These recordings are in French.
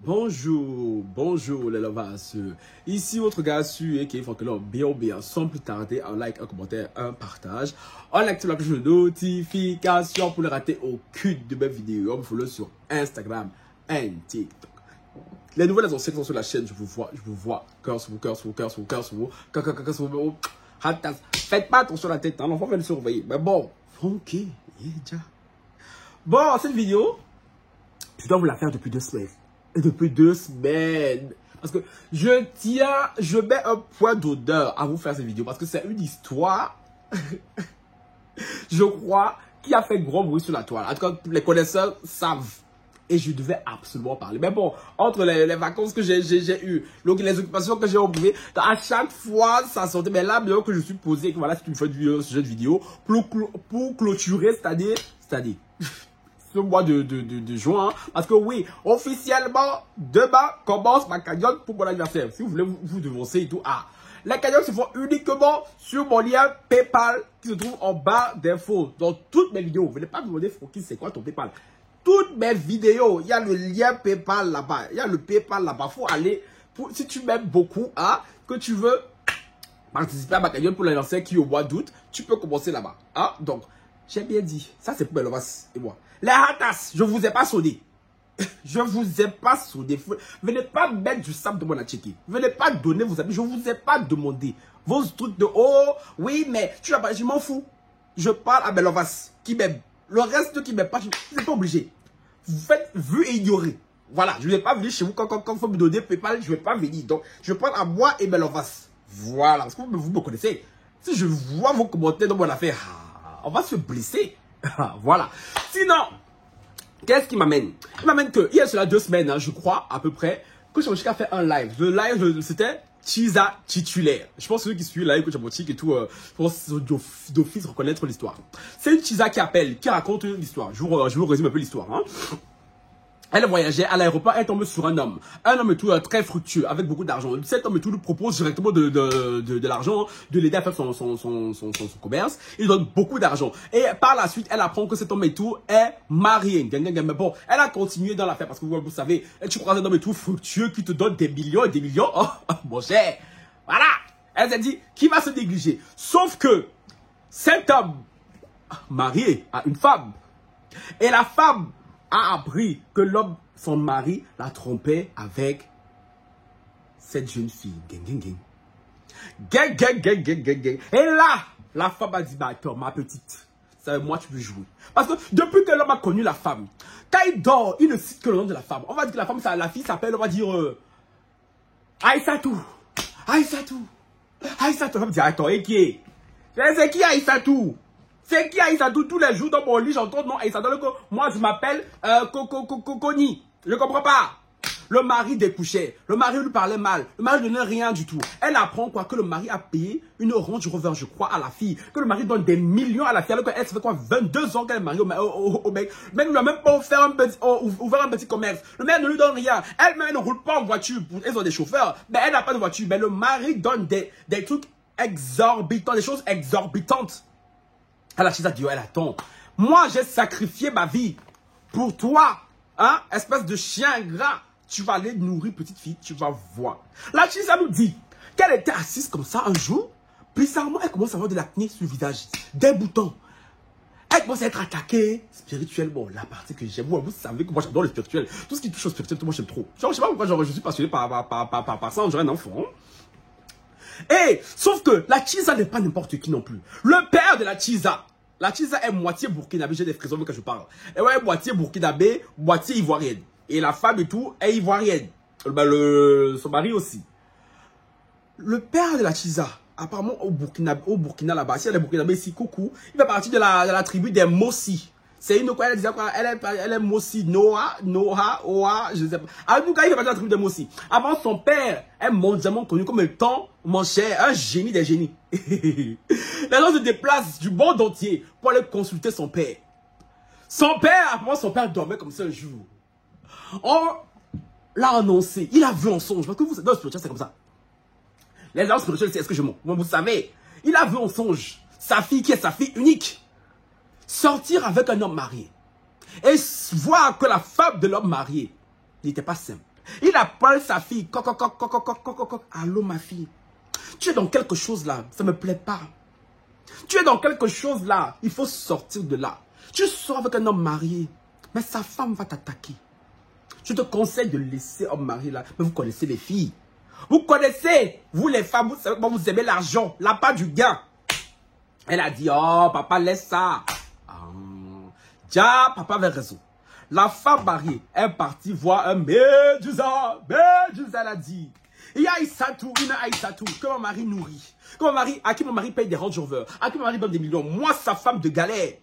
Bonjour les lovers. Ici votre gars sûr et qui est franchement bien, sans plus tarder, un like, un commentaire, un partage. On active la cloche de notification pour ne rater aucune de mes vidéos. On me follow sur Instagram et TikTok. Les nouvelles anciennes sont sur la chaîne, je vous vois. Cœur sur vous. Faites pas attention à la tête, hein, l'enfant va le surveiller. Mais bon, ok, déjà. Bon, cette vidéo, je dois vous la faire depuis 2 semaines. Et depuis 2 semaines. Parce que je mets un point d'honneur à vous faire cette vidéo. Parce que c'est une histoire, je crois, qui a fait gros bruit sur la toile. En tout cas, les connaisseurs savent. Et je devais absolument parler. Mais bon, entre les vacances que j'ai eues, les occupations que j'ai oubliées, à chaque fois, ça sortait. Mais là, bien que je suis posé, que voilà, c'est une fois de sujet de vidéo, pour clôturer, c'est-à-dire, ce mois de juin. Parce que oui, officiellement, demain commence ma cagnotte pour mon anniversaire. Si vous voulez vous devancer et tout. Ah, les cagnottes se font uniquement sur mon lien PayPal qui se trouve en bas d'infos. Dans toutes mes vidéos. Vous venez pas me demander, Froki, c'est quoi ton PayPal? Toutes mes vidéos, il y a le lien PayPal là-bas. Il y a le PayPal là-bas. Faut aller, si tu m'aimes beaucoup, hein, que tu veux participer à ma cagnotte pour l'anniversaire qui est au mois d'août, tu peux commencer là-bas. Hein? Donc, j'ai bien dit. Ça, c'est pour mes lovas et moi. Les hatas, je vous ai pas sonné. Je vous ai pas sonné. Venez pas mettre du sable de mon checker. Venez pas donner vos amis. Je vous ai pas demandé. Vos trucs de oh, oui, mais tu n'as pas. Je m'en fous. Je parle à mes lovas qui m'aiment. Le reste qui m'aime pas, je n'ai pas obligé. Vous faites vu et ignorer. Voilà, je ne vais pas venir chez vous quand il faut me donner PayPal, je ne vais pas venir. Donc, je parle à moi et mes lovas. Voilà, parce que vous me connaissez. Si je vois vos commentaires dans mon affaire, on va se blesser. Voilà. Sinon, qu'est-ce qui m'amène? Il m'amène que, il y a cela 2 semaines, hein, je crois, à peu près, que Chamochika a fait un live. Le live, c'était Chiza titulaire. Je pense que ceux qui suivent live, que Chamochik et tout, pense d'office reconnaître l'histoire. C'est une Chiza qui appelle, qui raconte l'histoire. Je vous résume un peu l'histoire. Hein. Elle voyageait à l'aéroport, elle tombe sur un homme et tout très fructueux, avec beaucoup d'argent. Cet homme et tout lui propose directement de l'argent, de l'aider à faire son commerce. Il donne beaucoup d'argent. Et par la suite, elle apprend que cet homme et tout est marié. Mais bon, elle a continué dans l'affaire parce que vous savez, tu crois un homme et tout fructueux qui te donne des millions et des millions. Oh, mon cher. Voilà. Elle s'est dit, qui va se négliger? Sauf que cet homme marié a une femme. Et la femme a appris que l'homme, son mari, la trompait avec cette jeune fille. Gang. Et là, la femme a dit, bah attends, ma petite, ça, moi tu peux jouer. Parce que depuis que l'homme a connu la femme, quand il dort, il ne cite que le nom de la femme. On va dire que la femme, la fille s'appelle, on va dire, Aïssatou. On va dire, attends, et qui est? C'est qui Aïssatou? C'est qui Aïssatou? Tous les jours dans mon lit, j'entends non Aïssatou. Moi, je m'appelle Koni. Je comprends pas. Le mari découchait. Le mari lui parlait mal. Le mari ne donnait rien du tout. Elle apprend quoi? Que le mari a payé une Range Rover, je crois, à la fille. Que le mari donne des millions à la fille. Alors qu'elle, ça fait quoi? 22 ans qu'elle est mariée au mec. Le mec ne lui a même pas ouvert un petit commerce. Le mec ne lui donne rien. Elle-même, elle ne roule pas en voiture. Ils ont des chauffeurs. Mais elle n'a pas de voiture. Mais le mari donne des trucs exorbitants, des choses exorbitantes. Elle a dit, elle attend. Moi, j'ai sacrifié ma vie pour toi. Hein? Espèce de chien gras. Tu vas aller nourrir petite fille, tu vas voir. La Chiza nous dit qu'elle était assise comme ça un jour. Bizarrement, elle commence à avoir de l'acné sur le visage. Des boutons. Elle commence à être attaquée spirituellement. La partie que j'aime. Vous savez que moi j'adore le spirituel. Tout ce qui touche au spirituel, moi j'aime trop. Genre, je sais pas pourquoi je suis passionné par ça. J'aurais un enfant. Et, sauf que la Chiza n'est pas n'importe qui non plus. Le père de la Chiza est moitié burkinabé, j'ai des frissons quand je parle. Et ouais, moitié burkinabé, moitié ivoirienne. Et la femme et tout est ivoirienne. Son mari aussi. Le père de la Chiza, apparemment au Burkina là-bas, si elle est burkinabé ici, coucou, il fait partie de la tribu des Mossi. C'est une quoi, elle disait quoi, elle est Mossi, Oa, je sais pas. En tout cas, il fait partie de la tribu des Mossi. Avant, son père est mondialement connu comme étant, mon cher, un génie des génies. Les gens se déplacent du monde entier pour aller consulter son père. Son père dormait comme ça un jour. On l'a annoncé, il a vu en songe. Parce que vous, dans le spirituel, c'est comme ça. Les gens spirituels, c'est est-ce que je mens? Vous savez, il a vu en songe sa fille qui est sa fille unique sortir avec un homme marié. Et voir que la femme de l'homme marié n'était pas simple. Il appelle sa fille. Coc, coc, coc, coc, coc, coc, coc, coc. Allô, ma fille. Tu es dans quelque chose là. Ça me plaît pas. Tu es dans quelque chose là. Il faut sortir de là. Tu sors avec un homme marié. Mais sa femme va t'attaquer. Je te conseille de laisser homme marié là. Mais vous connaissez les filles. Vous connaissez. Vous les femmes, vous savez comment vous aimez l'argent. La part du gain. Elle a dit, oh, papa, laisse ça. Déjà, papa avait raison. La femme mariée est partie voir un Médusa. Médusa, elle a dit, il y a Aïssatou, une Aïssatou, que mon mari nourrit. Que mon mari, à qui mon mari paye des Range Rover. À qui mon mari donne des millions. Moi, sa femme de galère.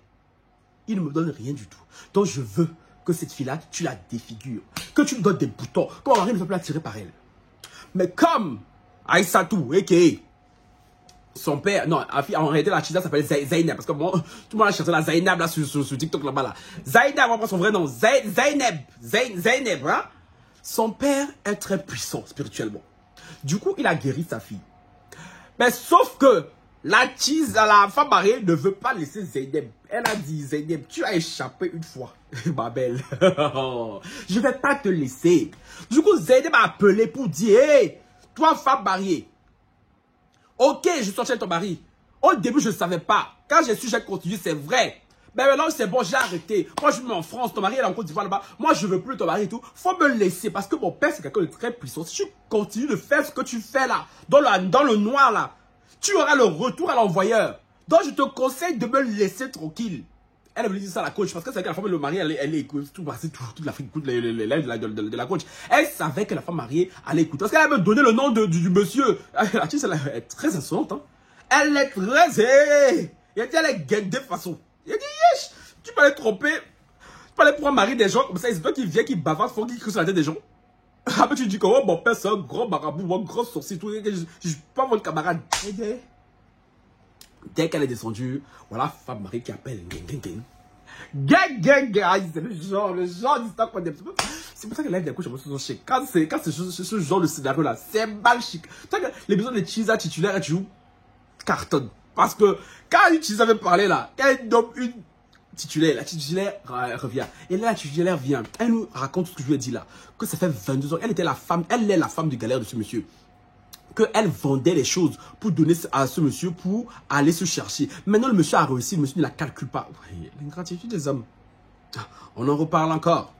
Il ne me donne rien du tout. Donc, je veux que cette fille-là, tu la défigures. Que tu lui donnes des boutons. Que mon mari ne peut plus attirer par elle. Mais comme Aïssatou, a.k.a. son père, non, en réalité, la chisa s'appelle Zainab. Parce que moi, tout le monde a cherché la Zainab là sur TikTok là-bas là. Zainab, on prend son vrai nom. Zainab, hein. Son père est très puissant spirituellement. Du coup, il a guéri sa fille. Mais sauf que la femme mariée ne veut pas laisser Zainab. Elle a dit, Zainab, tu as échappé une fois, ma belle. Je ne vais pas te laisser. Du coup, Zainab a appelé pour dire, hey, toi, femme mariée. Ok, je sortais de ton mari. Au début, je ne savais pas. Quand j'ai su, j'ai continué, c'est vrai. Mais maintenant, c'est bon, j'ai arrêté. Moi, je me mets en France, ton mari est en Côte d'Ivoire là-bas. Moi, je ne veux plus ton mari et tout. Faut me laisser parce que mon père, c'est quelqu'un de très puissant. Si tu continues de faire ce que tu fais là, dans le noir là, tu auras le retour à l'envoyeur. Donc, je te conseille de me laisser tranquille. Elle voulait dire ça à la coach parce que c'est que la femme et le mari, elle écoute toute l'Afrique, écoute les lives de la coach. Elle savait que la femme mariée allait écouter. Parce qu'elle avait donné le nom du monsieur. La tisse, elle est très insolente. Hein. Elle est très... Elle est guindée de façon. Il a dit, yesh, tu peux aller tromper. Tu peux aller prendre mari des gens comme ça. C'est toi qui viens, qui bavarde, qui crie sur la tête des gens. Après, tu dis que oh, mon père, c'est un grand marabout, un grand sorcier. Tout, je suis pas votre camarade. Dès qu'elle est descendue, voilà, femme mariée qui appelle. C'est le genre d'histoire qu'on aime. C'est pour ça que la live des couches, je me suis chic. Quand c'est ce genre de scénario là, c'est mal chic. Les besoins de Chisa titulaire, elle joue cartonne. Parce que quand Chisa avait parlé là, quand elle donne une titulaire, la titulaire revient. Et là, la titulaire vient. Elle nous raconte ce que je lui ai dit là. Que ça fait 22 ans. Elle est la femme de galère de ce monsieur. Qu'elle vendait les choses pour donner à ce monsieur pour aller se chercher. Maintenant, le monsieur a réussi, le monsieur ne la calcule pas. Oui, l'ingratitude des hommes. On en reparle encore.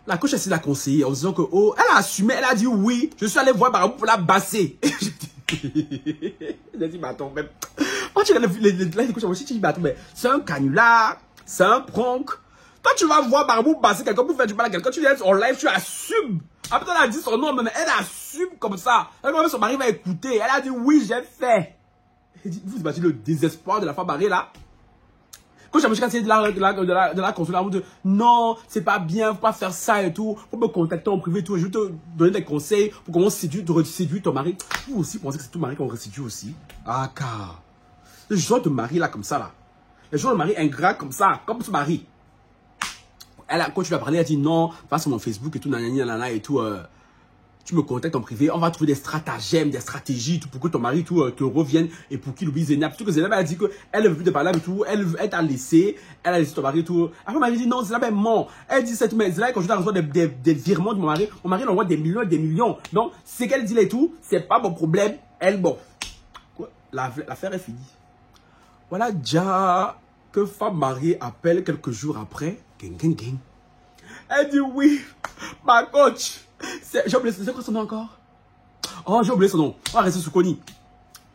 La coach a essayé de la conseiller en disant que, oh, elle a assumé, elle a dit oui, je suis allé voir Barabou pour la basser. J'ai dit, mais attends, même. Moi, tu regardes les coachs, je dis, mais attends, mais c'est un canular, c'est un prank. Quand tu vas voir Barabou basser quelqu'un pour faire du mal à quelqu'un, tu viens en live, tu assumes. Après, elle a dit son nom, mais elle assume comme ça. Elle, quand même, son mari va écouter. Elle a dit, oui, j'ai fait. Elle dit, vous imaginez le désespoir de la femme mariée là? Quand j'ai essayé de la consoler, elle me dit, non, c'est pas bien, faut pas faire ça et tout. Faut me contacter en privé et tout. Je vais te donner des conseils pour comment séduire ton mari. Vous aussi pensez que c'est tout mari qu'on reséduit aussi? Ah, car. Le genre de mari là, comme ça là. Le genre de mari ingrat comme ça, comme ce mari. Quand tu lui as parlé, elle a dit non, va sur mon Facebook et tout, nanana et tout. Tu me contactes en privé, on va trouver des stratagèmes, des stratégies tout, pour que ton mari tout, te revienne et pour qu'il oublie Zainab. Surtout que Zainab a dit qu'elle ne veut plus te parler et tout, elle t'a laissé, elle a laissé ton mari et tout. Après, mon mari dit non, Zainab est mort. Elle dit cette mais Zainab, quand je dois recevoir des virements de mon mari l'envoie des millions et des millions. Donc, ce qu'elle dit là et tout, c'est pas mon problème. Elle, bon, l'affaire est finie. Voilà déjà que femme mariée appelle quelques jours après. Elle dit oui, ma coach. J'ai oublié son nom encore. Oh, j'ai oublié son nom. On va rester sur Connie.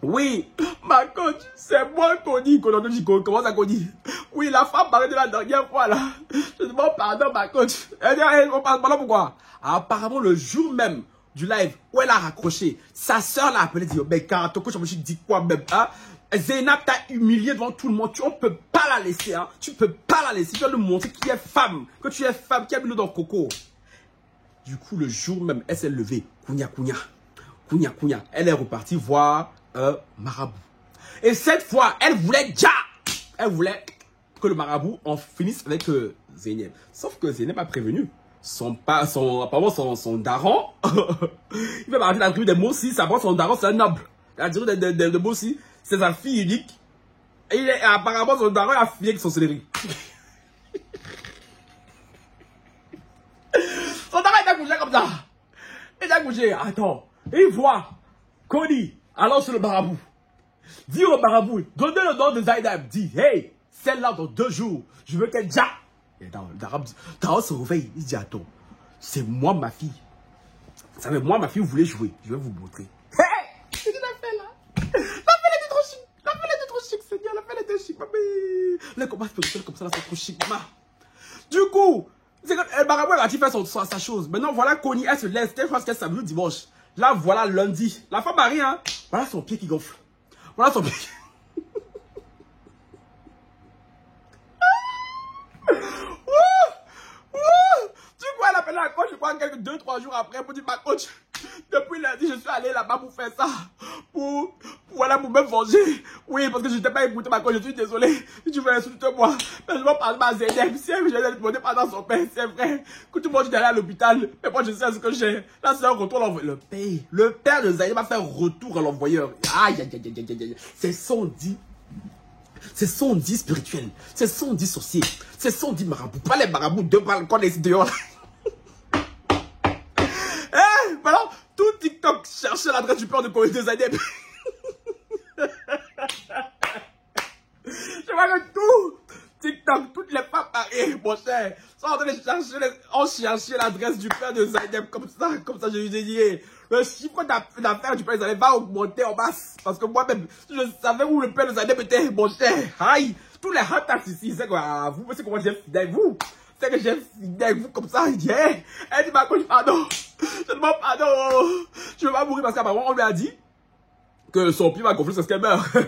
Oui, ma coach, c'est moi Connie. Comment ça Connie? Oui, la femme parlait de la dernière fois là. Je demande pardon ma coach. Elle dit, on parle pas là pourquoi? Apparemment le jour même du live où elle a raccroché, sa soeur l'a appelé et dit, mais quand ton coach, je me suis dit quoi même, hein? Zainab t'a humilié devant tout le monde. On ne peut pas la laisser. Hein. Tu ne peux pas la laisser. Tu dois lui montrer qui est femme. Que tu es femme, qui a mis l'eau dans le coco. Du coup, le jour même, elle s'est levée. Kounia. Elle est repartie voir un marabout. Et cette fois, elle voulait que le marabout en finisse avec Zainab. Sauf que Zainab a prévenu. Apparemment, son daron. Il fait partie de la tribu des Mossi. Apparemment, son daron, c'est un noble. La tribu des Mossi. C'est sa fille unique. Et apparemment, son daron a fini avec son céleri. Son daron est accouché comme ça. Et d'un coup, j'ai attends. Et il voit Kony, alors sur le marabout. Dis au marabout, donnez le nom de Zainab. Dis, hey, celle-là dans 2 jours, je veux qu'elle ja. Et Dao se réveille, il dit, attends, c'est moi ma fille. Vous savez, moi ma fille, vous voulez jouer, je vais vous montrer. Hey, qu'est-ce qu'il a fait là? La fille était trop chic, la fille était trop chic, Seigneur, la fille était chic, les combats spirituels comme ça, là, c'est trop chic, ma. Du coup, c'est quand le marabout a fait sa chose. Maintenant, voilà Kony, elle se laisse, je pense qu'elle s'amuse dimanche. Là, voilà lundi. La femme marie, hein. Voilà son pied qui gonfle. Voilà son pied. Du coup, elle appelle la coach, je crois, quelques 2-3 jours après, pour dire, ma coach, depuis lundi, je suis allé là-bas pour faire ça. Voilà, pour me venger. Oui, parce que je n'étais pas écouté, ma coach, je suis désolé. Si tu veux insulter moi, mais je vais parler à Zainab. Si elle me demandé pendant son père, c'est vrai. Que tout le monde est allé à l'hôpital, mais moi, je sais ce que j'ai. Là, c'est un retour à l'envoyeur. Le père de Zainab va faire retour à l'envoyeur. Aïe, aïe, aïe, aïe, aïe. C'est son dit. C'est son dit spirituel. C'est son dit sorcier. C'est son dit marabout. Pas les marabouts de balles qu'on est dehors. Eh, maintenant, tout TikTok cherchait l'adresse du père de Kony de Zainab. Je vois que tout TikTok, toutes les femmes mariées, mon cher, sont en train de chercher l'adresse du père de Zainab. Comme ça, je lui ai dit, le chiffre d'affaires du père de Zainab va augmenter en masse. Parce que moi-même, je savais où le père de Zainab était, mon cher. Aïe, tous les hatas ici, c'est quoi, vous pensez comment j'ai fini avec vous? C'est que j'ai fini avec vous comme ça. Elle dit, ma coach, pardon. Je demande pardon. Je ne veux pas mourir parce qu'apparemment, on lui a dit que son pied va gonfler, c'est ce qu'elle meurt. Parce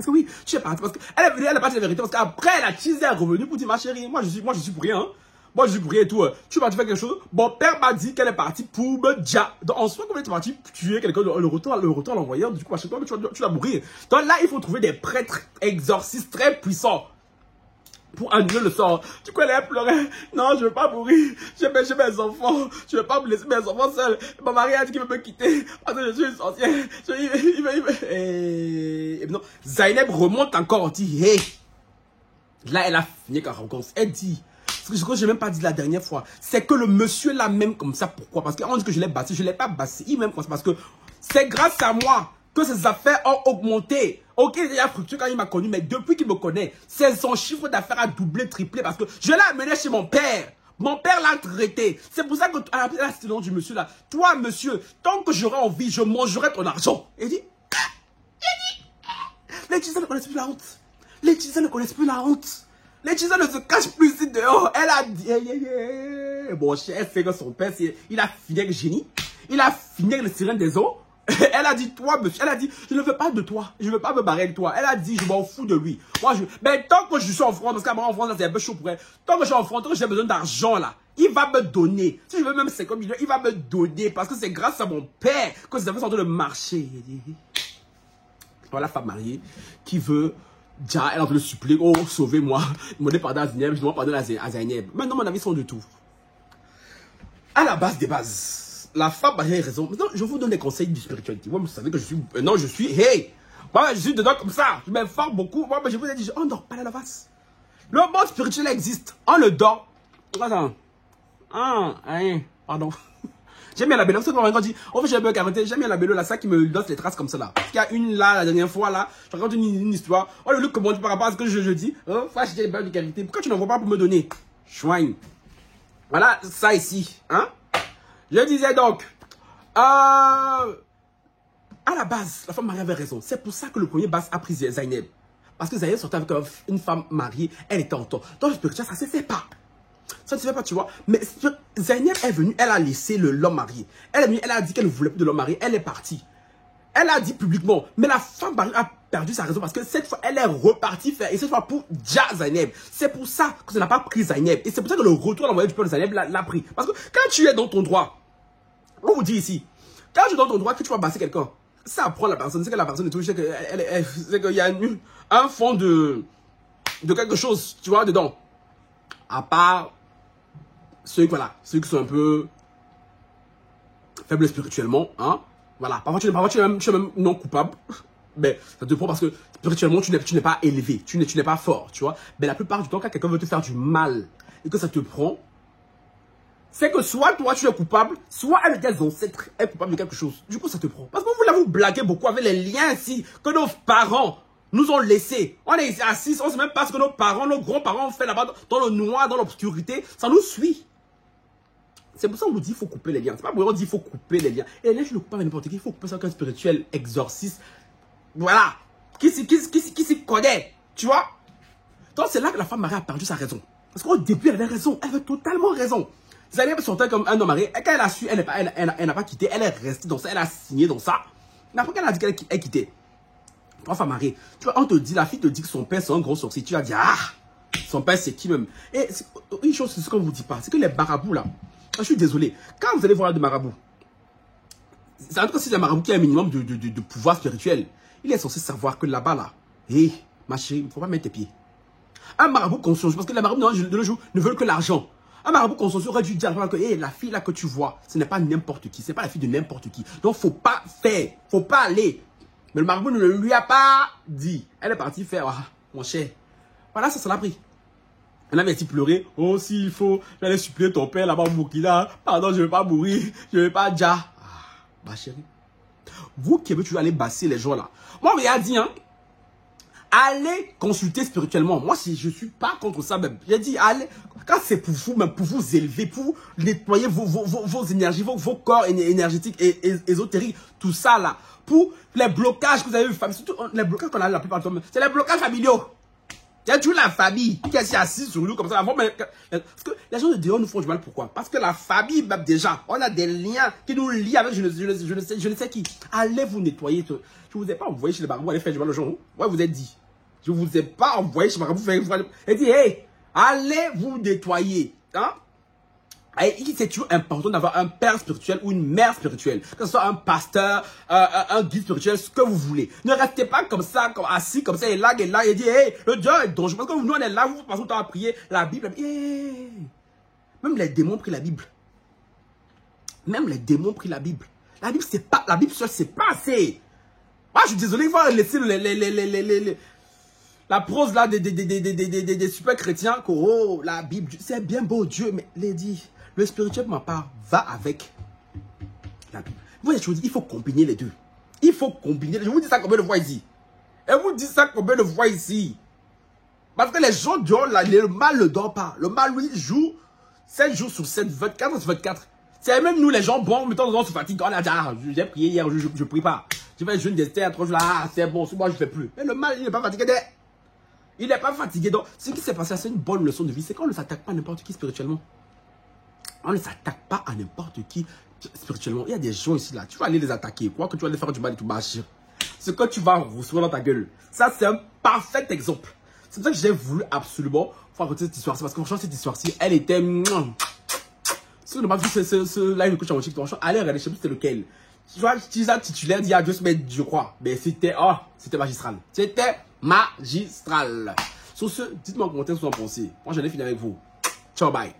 que oui, je sais pas, parce qu'elle est venue, elle a pas dit la vérité, parce qu'après, elle a teasé, elle est revenue pour dire, ma chérie, moi, je suis pour rien, hein. Moi, je suis pour rien et tout. Tu vas te faire quelque chose. Mon père m'a dit qu'elle est partie pour me dire. Donc, en soi, comme elle est partie tuer quelqu'un, le retour à l'envoyeur, du coup, à chaque fois, tu vas mourir. Donc là, il faut trouver des prêtres exorcistes très puissants pour annuler le sort. Du coup, elle pleurait. Non, je veux pas mourir. J'ai mes enfants. Je veux pas me laisser mes enfants seuls. Ma mari a dit qu'il veut me quitter. Parce que je suis une sorcière. Et non, Zainab remonte encore. Elle dit, hey. Là, elle a fini avec la rencontre. Elle dit, ce que je n'ai même pas dit la dernière fois, c'est que le monsieur l'a même comme ça. Pourquoi? Parce qu'on dit que je l'ai battu. Je ne l'ai pas battu. Il m'aime comme ça. Parce que c'est grâce à moi que ses affaires ont augmenté. Ok, il a fructué quand il m'a connu, mais depuis qu'il me connaît, son chiffre d'affaires a doublé, triplé, parce que je l'ai amené chez mon père. Mon père l'a traité. C'est pour ça que, là, c'est le nom du monsieur là. Toi, monsieur, tant que j'aurai envie, je mangerai ton argent. Il dit, les Tizans ne connaissent plus la honte. Les Tizans ne connaissent plus la honte. Les Tizans ne se cachent plus ici dehors. Elle a dit, bon, elle sait que son père, il a fini avec le génie. Il a fini avec le sirène des eaux. Elle a dit, toi, monsieur, elle a dit, je ne veux pas de toi, je ne veux pas me barrer avec toi. Elle a dit, je m'en fous de lui. Moi, mais tant que je suis en France, parce qu'à en France, c'est un peu chaud pour elle. Tant que je suis en France, tant que j'ai besoin d'argent, là, il va me donner. Si je veux même 50 millions, il va me donner. Parce que c'est grâce à mon père que ces affaires sont en train de marcher. Voilà la femme mariée qui veut, déjà, elle est en train de supplier, oh, sauvez-moi. Demandez pardon à Zainab, je demande pardon à Zainab. Maintenant, mon avis, sont de tout. À la base des bases. La femme a raison. Maintenant, je vous donne des conseils de spiritualité. Moi, vous savez que je suis... Non, je suis... Hey! Moi, je suis dedans comme ça. Je m'informe beaucoup. Moi, je vous ai dit, on ne dort pas à la face. Le monde spirituel existe. On le dort. Attends. Pardon. J'aime bien la belle. Vous savez quand on dit, on fait jamais un j'aime bien la belle, là, ça qui me donne les traces comme ça, là. Parce qu'il y a une, là, la dernière fois, là, je raconte une histoire. Oh, le look que par rapport à ce que je dis. Oh, faut acheter des belles de qualité. Pourquoi tu n'en vois pas pour me donner? Chouigne. Voilà, ça ici. Hein? Je disais donc, à la base, la femme mariée avait raison. C'est pour ça que le premier bas a pris Zainab. Parce que Zainab sortait avec une femme mariée, elle était en tort. Dans le spirituel, ça ne se fait pas. Ça ne se fait pas, tu vois. Mais Zainab est venue, elle a laissé l'homme marié. Elle est venue, elle a dit qu'elle ne voulait plus de l'homme marié, elle est partie. Elle a dit publiquement, mais la femme mariée a perdu sa raison parce que cette fois, elle est repartie faire, et cette fois pour Zainab. C'est pour ça que ça n'a pas pris Zainab. Et c'est pour ça que le retour à l'envoyé du peuple de Zainab l'a pris. Parce que quand tu es dans ton droit, on vous dit ici, quand tu es dans ton droit, que tu vas basser quelqu'un, ça apprend la personne, c'est que la personne est touchée, c'est qu'il y a un fond de quelque chose, tu vois, dedans. À part ceux qui sont un peu faibles spirituellement, hein. Voilà, parfois tu es même non coupable, mais ça te prend parce que spirituellement tu n'es pas élevé, tu n'es pas fort, tu vois. Mais la plupart du temps, quand quelqu'un veut te faire du mal et que ça te prend, c'est que soit toi tu es coupable, soit un de tes ancêtres est coupable de quelque chose. Du coup, ça te prend. Parce que vous là, vous blaguez beaucoup avec les liens ici que nos parents nous ont laissés. On est ici assis, on ne sait même pas ce que nos parents, nos grands-parents ont fait là-bas dans le noir, dans l'obscurité. Ça nous suit. C'est pour ça qu'on nous dit qu'il faut couper les liens. C'est pas pour ça qu'on dit qu'il faut couper les liens. Et les liens, je ne coupe pas avec n'importe qui. Il faut couper ça avec un spirituel exorciste. Voilà. Qui s'y connaît. Tu vois? Donc c'est là que la femme mariée a perdu sa raison. Parce qu'au début, elle avait raison. Elle avait totalement raison. Vous allez sortir comme un homme marié. Et quand elle a su, elle n'a pas quitté. Elle est restée dans ça. Elle a signé dans ça. Mais après qu'elle a dit qu'elle est quittée. Trois femmes mariées. Tu vois, on te dit, la fille te dit que son père c'est un gros sorcier. Tu vas dire, ah, son père c'est qui même? Et une chose, c'est ce qu'on ne vous dit pas. C'est que les marabouts là. Je suis désolé. Quand vous allez voir des marabouts, c'est en tout cas si c'est un marabout qui a un minimum de pouvoir spirituel, il est censé savoir que là-bas là, hé, ma chérie, il ne faut pas mettre tes pieds. Un marabout consciencieux, parce que les marabouts de nos jours ne veulent que l'argent. Un marabout consciencieux aurait dû dire que hey, la fille là que tu vois, ce n'est pas n'importe qui, ce n'est pas la fille de n'importe qui. Donc faut pas faire, faut pas aller. Mais le marabout ne lui a pas dit. Elle est partie faire, ah, mon cher. Voilà, ça l'a pris. Elle avait dit pleurer. Oh, s'il faut, j'allais supplier ton père là-bas au Burkina. Pardon, je ne vais pas mourir. Je ne vais pas déjà. Ah, ma chérie. Vous qui avez toujours aller basser les gens là. Moi, on m'a dit, hein. Allez consulter spirituellement. Moi, si je ne suis pas contre ça, même. J'ai dit, allez. Quand c'est pour vous, même pour vous élever, pour nettoyer vos énergies, vos corps énergétiques et ésotériques, tout ça là. Pour les blocages que vous avez eu, surtout les blocages qu'on a la plupart du temps, c'est les blocages familiaux. Il y a toujours la famille qui est assise sur nous comme ça. Parce que les gens de dehors nous font du mal. Pourquoi? Parce que la famille, même déjà, on a des liens qui nous lient avec je ne sais qui. Allez vous nettoyer. Je ne vous ai pas envoyé chez les marabouts, allez faire du mal aux gens. Ouais, vous êtes dit. Je ne vous ai pas envoyé chez les marabouts. Et dit, hey, allez vous nettoyer. Hein? C'est toujours important d'avoir un père spirituel ou une mère spirituelle. Que ce soit un pasteur, un guide spirituel, ce que vous voulez. Ne restez pas comme ça, assis comme ça, et là, et dit, hey, le Dieu est dangereux. Parce que nous, on est là, vous passez le temps à prier la Bible. Hey. Même les démons prient la Bible. Même les démons prient la Bible. La Bible, c'est pas, la Bible seule, c'est pas assez. Moi, je suis désolé, il faut laisser la prose là des super chrétiens. Que, oh, la Bible, c'est bien beau, Dieu, mais Lady. Le spirituel, ma part, va avec la Bible. Vous voyez, je vous dis, il faut combiner les deux. Il faut combiner. Je vous dis ça combien de fois ici. Et vous dites ça combien de fois ici. Parce que les gens dehors, le mal ne dort pas. Le mal, lui, joue 7 jours sur 7, 24 sur 24. C'est même nous, les gens bons, mettons, on se fatigue. On a dit, ah, j'ai prié hier, je ne prie pas. Je vais jeûne d'Esther, 3 jours là, ah, c'est bon, moi, je ne fais plus. Mais le mal, il n'est pas fatigué. Il n'est pas fatigué. Donc, ce qui s'est passé, c'est une bonne leçon de vie. C'est qu'on ne s'attaque pas à n'importe qui spirituellement. On ne s'attaque pas à n'importe qui spirituellement. Il y a des gens ici là. Tu vas aller les attaquer. Quoi que tu vas aller faire du mal et tout bâcher. Ce que tu vas recevoir dans ta gueule. Ça, c'est un parfait exemple. C'est pour ça que j'ai voulu absolument faire raconter cette histoire-ci. Parce que franchement, cette histoire-ci, elle était. Si vous n'avez pas vu ce live que j'ai enregistré, franchement, allez regarder. Je sais plus c'était lequel. Tu vois, teaser titulaire d'il y a 2 semaines, je crois. Mais c'était. Oh, c'était magistral. C'était magistral. Sur ce, dites-moi en commentaire ce que vous en pensez. Moi, j'en ai fini avec vous. Ciao, bye.